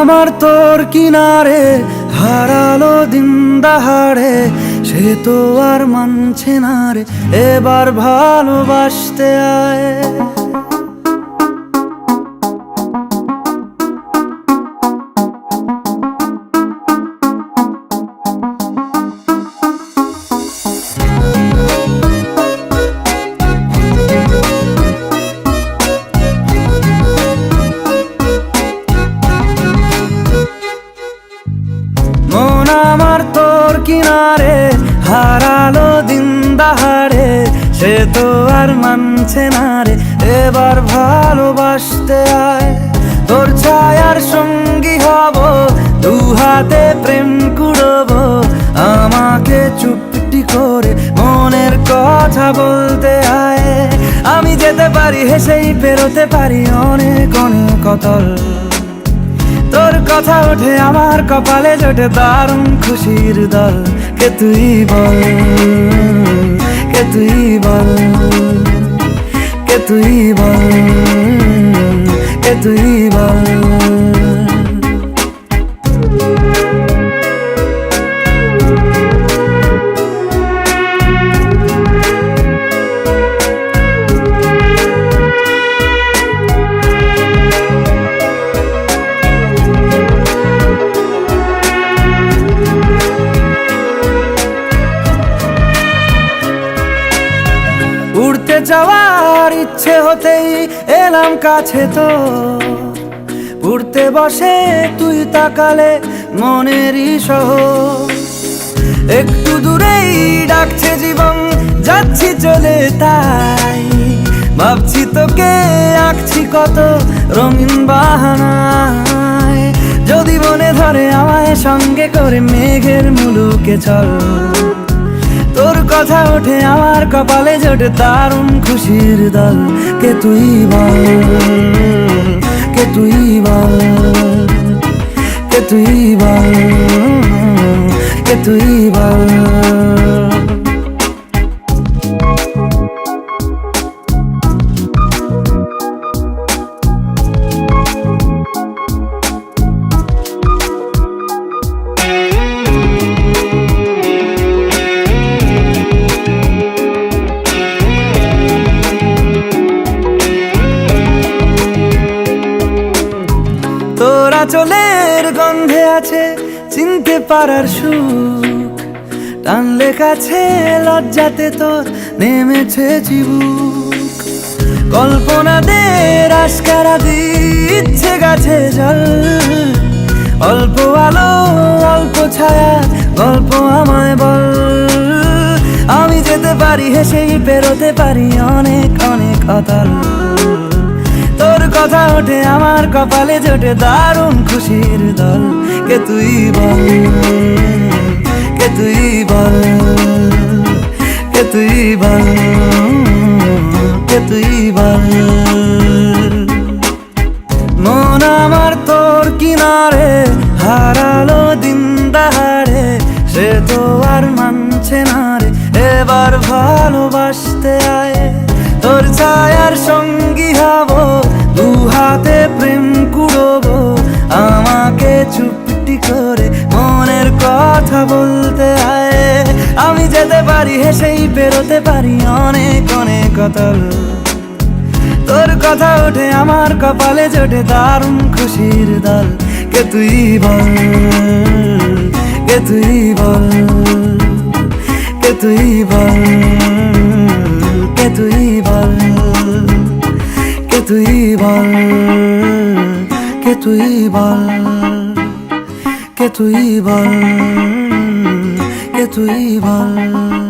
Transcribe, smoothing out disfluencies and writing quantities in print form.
আমার তোর কিনারে হারালো দিন দাহাড়ে, সে তো আর মানছে না রে, এবার ভালোবাসতে আয়। মন আমার তোর কিনারে হারালো দিন দাহাড়ে, সে তো আর মানছে না রে, এবার ভালোবাসতে আয়। তোর ছায়ার সঙ্গী হব, দু হাতে প্রেম কুড়বো, আমাকে চুপটি করে মনের কথা বলতে আয়। আমি যেতে পারি হেসেই পেরোতে পারি অনেক অনেক অতল, তোর কথা ওঠে আমার কপালে জোটে দারুণ খুশির দল। কে তুই বল, কে তুই বল, কে তুই বল, কে তুই বল। উড়তে যাওয়ার ইচ্ছে হতেই এলাম কাছে তো, উড়তে বসে তুই তাকালে মনেরই শহর। একটু দূরেই ডাকছে জীবন, যাচ্ছি চলে তাই ভাবছি তোকে আঁকছি কত রঙিন বাহানায়। যদি মনে ধরে আমায় সঙ্গে করে মেঘের মুলুকে চল, তোর কথা ওঠে আমার কপালে জোটে দারুণ খুশির দল। কে তুই বল, কে তুই বল, কে তুই বল, কে তুই বল। তোরা চলের গন্ধে আছে চিনতে পারার সুখ, টানলে কাছে লজ্জাতে তোর নেমেছে চিবুক। কল্পনাদের আশকারা দিচ্ছে গাছে জল, অল্প আলো অল্প ছায়া গল্প আমায় বল। আমি যেতে পারি হেসেই পেরোতে পারি অনেক অনেক অতল, তোর কথা ওঠে আমার কপালে জোটে দারুণ খুশির দল। কে তুই বল, কে তুই বল, কে তুই বল, কে তুই বল। মন আমার তোর কিনারে হারালো দিন দাহাড়ে, সে তো আর মানছে না রে, এবার ভালোবাসতে আয়। তোর ছায়ার সঙ্গী হব, দু হাতে প্রেম কুড়বো, আমাকে চুপটি করে মনের কথা বলতে আয়। আমি যেতে পারি হেসেই পেরোতে পারি অনেক অনেক অতল, তোর কথা ওঠে আমার কপালে জোটে দারুণ খুশির দল। কে তুই বল, কে তুই বল, কে তুই বল, কে তুই বল, কে তুই বল, কে তুই বল, কে তুই বল, কে তুই বল।